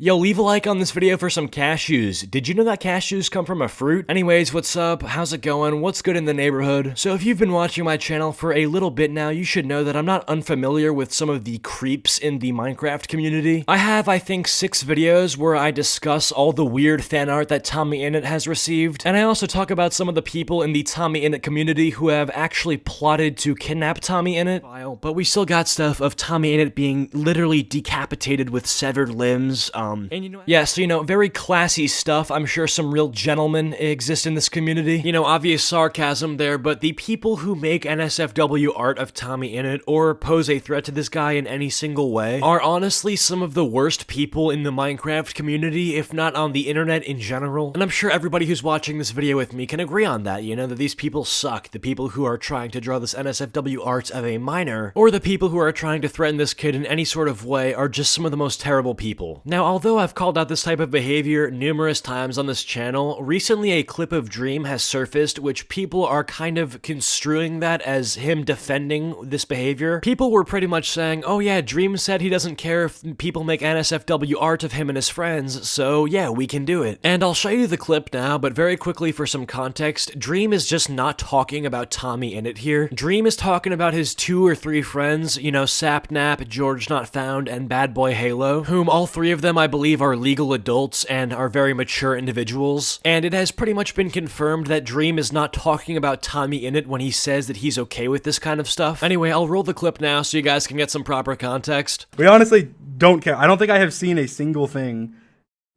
Yo, leave a like on this video for some cashews. Did you know that cashews come from a fruit? Anyways, what's up? How's it going? What's good in the neighborhood? So if you've been watching my channel for a little bit now, you should know that I'm not unfamiliar with some of the creeps in the Minecraft community. I have, I think, 6 videos where I discuss all the weird fan art that TheMazZT has received, and I also talk about some of the people in the TheMazZT community who have actually plotted to kidnap TheMazZT, but we still got stuff of TheMazZT being literally decapitated with severed limbs, and you know, yeah, so very classy stuff. I'm sure some real gentlemen exist in this community. Obvious sarcasm there, but the people who make NSFW art of TheMazZT or pose a threat to this guy in any single way are honestly some of the worst people in the Minecraft community, if not on the internet in general. And I'm sure everybody who's watching this video with me can agree on that, that these people suck. The people who are trying to draw this NSFW art of a minor, or the people who are trying to threaten this kid in any sort of way, are just some of the most terrible people. Now, although I've called out this type of behavior numerous times on this channel, recently a clip of Dream has surfaced which people are kind of construing that as him defending this behavior. People were pretty much saying, oh yeah, Dream said he doesn't care if people make NSFW art of him and his friends, so yeah, we can do it. And I'll show you the clip now, but very quickly for some context, Dream is just not talking about TheMazZT here. Dream is talking about his 2 or 3 friends, Sapnap, George Not Found, and Bad Boy Halo, whom all 3 of them I believe are legal adults and are very mature individuals, and it has pretty much been confirmed that Dream is not talking about TheMazZT when he says that he's okay with this kind of stuff. Anyway, I'll roll the clip now so you guys can get some proper context. We honestly don't care. I don't think I have seen a single thing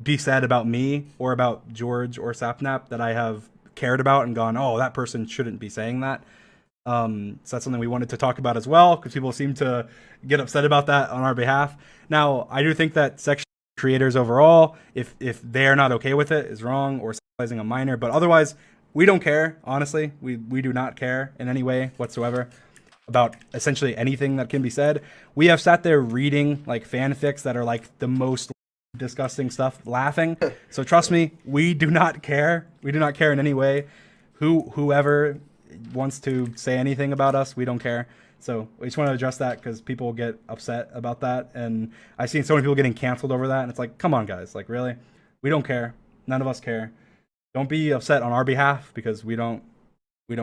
be said about me or about George or Sapnap that I have cared about and gone, oh, that person shouldn't be saying that. So that's something we wanted to talk about as well, because people seem to get upset about that on our behalf. Now, I do think that section creators overall, if they're not okay with it, is wrong or sexualizing a minor, but otherwise we don't care. Honestly, we do not care in any way whatsoever about essentially anything that can be said. We have sat there reading like fanfics that are like the most disgusting stuff, laughing. So trust me, we do not care. We do not care in any way. Whoever wants to say anything about us, we don't care. So we just want to address that because people get upset about that. And I've seen so many people getting canceled over that. And it's like, come on, guys. Like, really? We don't care. None of us care. Don't be upset on our behalf because we don't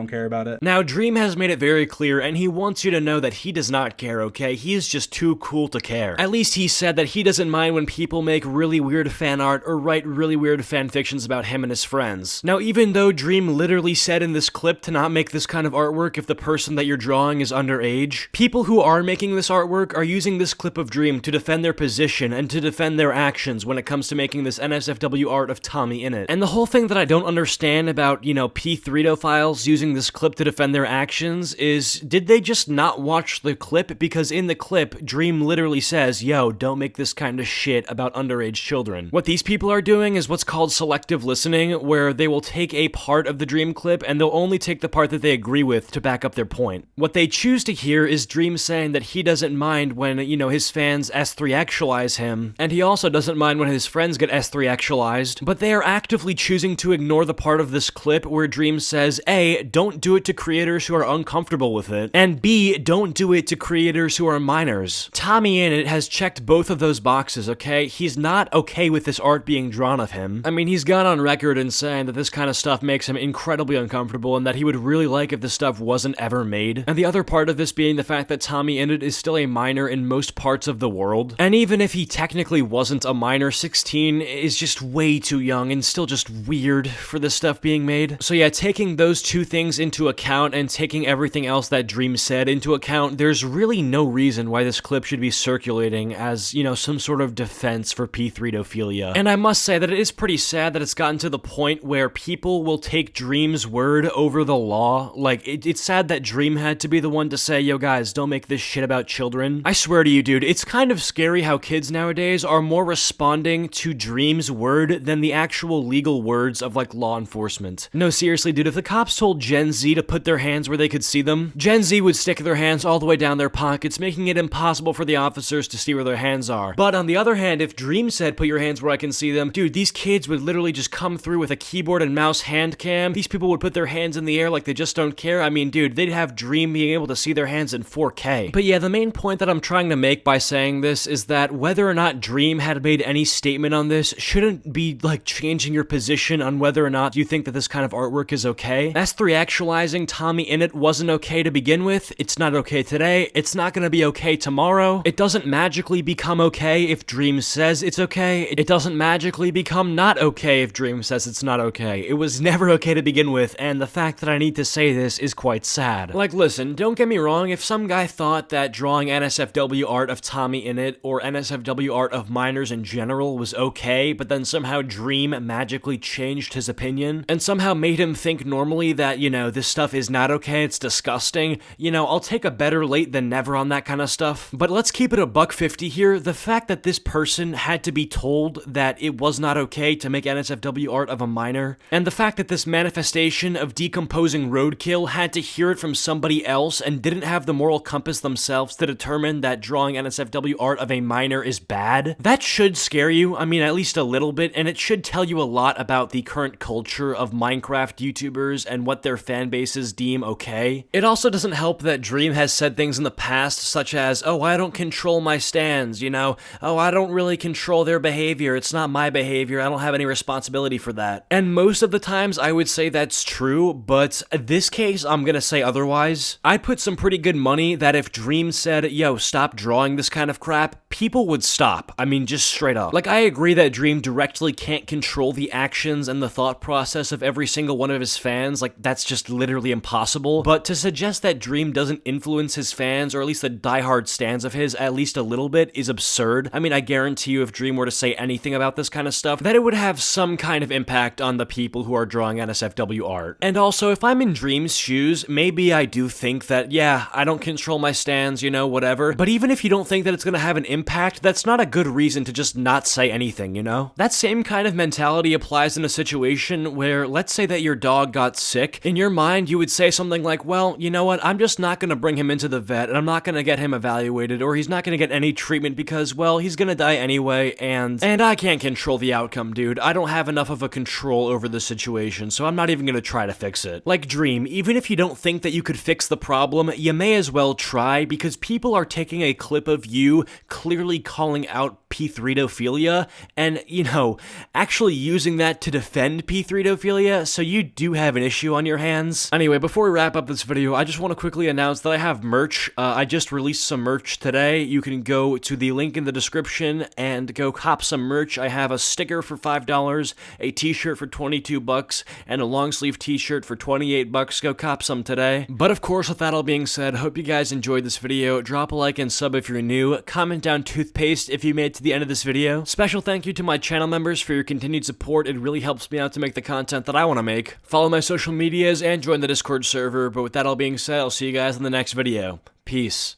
care about it. Now, Dream has made it very clear, and he wants you to know that he does not care, okay? He is just too cool to care. At least he said that he doesn't mind when people make really weird fan art or write really weird fan fictions about him and his friends. Now, even though Dream literally said in this clip to not make this kind of artwork if the person that you're drawing is underage, people who are making this artwork are using this clip of Dream to defend their position and to defend their actions when it comes to making this NSFW art of TheMazZT. And the whole thing that I don't understand about, P3-ophiles using this clip to defend their actions is, did they just not watch the clip? Because in the clip, Dream literally says, yo, don't make this kind of shit about underage children. What these people are doing is what's called selective listening, where they will take a part of the Dream clip and they'll only take the part that they agree with to back up their point. What they choose to hear is Dream saying that he doesn't mind when, his fans S3-actualize him, and he also doesn't mind when his friends get S3-actualized, but they are actively choosing to ignore the part of this clip where Dream says, A, don't do it to creators who are uncomfortable with it, and B, don't do it to creators who are minors. TheMazZT has checked both of those boxes, okay? He's not okay with this art being drawn of him. I mean, he's gone on record in saying that this kind of stuff makes him incredibly uncomfortable and that he would really like if this stuff wasn't ever made. And the other part of this being the fact that TheMazZT is still a minor in most parts of the world. And even if he technically wasn't a minor, 16 is just way too young and still just weird for this stuff being made. So yeah, taking those two things into account and taking everything else that Dream said into account, there's really no reason why this clip should be circulating as, some sort of defense for P3-ophilia. And I must say that it is pretty sad that it's gotten to the point where people will take Dream's word over the law. Like, it's sad that Dream had to be the one to say, yo guys, don't make this shit about children. I swear to you, dude, it's kind of scary how kids nowadays are more responding to Dream's word than the actual legal words of, like, law enforcement. No, seriously, dude, if the cops told told Gen Z to put their hands where they could see them, Gen Z would stick their hands all the way down their pockets, making it impossible for the officers to see where their hands are. But on the other hand, if Dream said, put your hands where I can see them, dude, these kids would literally just come through with a keyboard and mouse hand cam. These people would put their hands in the air like they just don't care. I mean, dude, they'd have Dream being able to see their hands in 4K. But yeah, the main point that I'm trying to make by saying this is that whether or not Dream had made any statement on this shouldn't be like changing your position on whether or not you think that this kind of artwork is okay. S3 actualizing Tommy Innit wasn't okay to begin with. It's not okay today. It's not gonna be okay tomorrow. It doesn't magically become okay if Dream says it's okay. It doesn't magically become not okay if Dream says it's not okay. It was never okay to begin with, and the fact that I need to say this is quite sad. Like, listen, don't get me wrong, if some guy thought that drawing NSFW art of Tommy Innit or NSFW art of minors in general was okay, but then somehow Dream magically changed his opinion, and somehow made him think normally that, you know, this stuff is not okay, it's disgusting, you know, I'll take a better late than never on that kind of stuff. But let's keep it a $1.50 here. The fact that this person had to be told that it was not okay to make NSFW art of a minor, and the fact that this manifestation of decomposing roadkill had to hear it from somebody else and didn't have the moral compass themselves to determine that drawing NSFW art of a minor is bad, that should scare you, I mean, at least a little bit, and it should tell you a lot about the current culture of Minecraft YouTubers and what their fan bases deem okay. It also doesn't help that Dream has said things in the past such as, oh, I don't control my stans, you know, oh, I don't really control their behavior, it's not my behavior, I don't have any responsibility for that. And most of the times I would say that's true, but this case I'm gonna say otherwise. I'd put some pretty good money that if Dream said, yo, stop drawing this kind of crap, people would stop. I mean, just straight up. Like, I agree that Dream directly can't control the actions and the thought process of every single one of his fans, like, that's just literally impossible, but to suggest that Dream doesn't influence his fans, or at least the diehard stans of his, at least a little bit, is absurd. I mean, I guarantee you if Dream were to say anything about this kind of stuff, that it would have some kind of impact on the people who are drawing NSFW art. And also, if I'm in Dream's shoes, maybe I do think that, yeah, I don't control my stans, you know, whatever, but even if you don't think that it's gonna have an impact, that's not a good reason to just not say anything, you know? That same kind of mentality applies in a situation where, let's say that your dog got sick. In your mind, you would say something like, well, you know what, I'm just not gonna bring him into the vet, and I'm not gonna get him evaluated, or he's not gonna get any treatment because, well, he's gonna die anyway, and I can't control the outcome, dude. I don't have enough of a control over the situation, so I'm not even gonna try to fix it. Like Dream, even if you don't think that you could fix the problem, you may as well try, because people are taking a clip of you clearly calling out P3-ophilia, and, you know, actually using that to defend P3-ophilia, so you do have an issue on your hands. Anyway, before we wrap up this video, I just want to quickly announce that I have merch. I just released some merch today. You can go to the link in the description and go cop some merch. I have a sticker for $5, a t-shirt for $22, and a long sleeve t-shirt for $28. Go cop some today. But of course, with that all being said, hope you guys enjoyed this video. Drop a like and sub if you're new. Comment down toothpaste if you made it to the end of this video. Special thank you to my channel members for your continued support. It really helps me out to make the content that I want to make. Follow my social medias and join the Discord server. But with that all being said, I'll see you guys in the next video. Peace.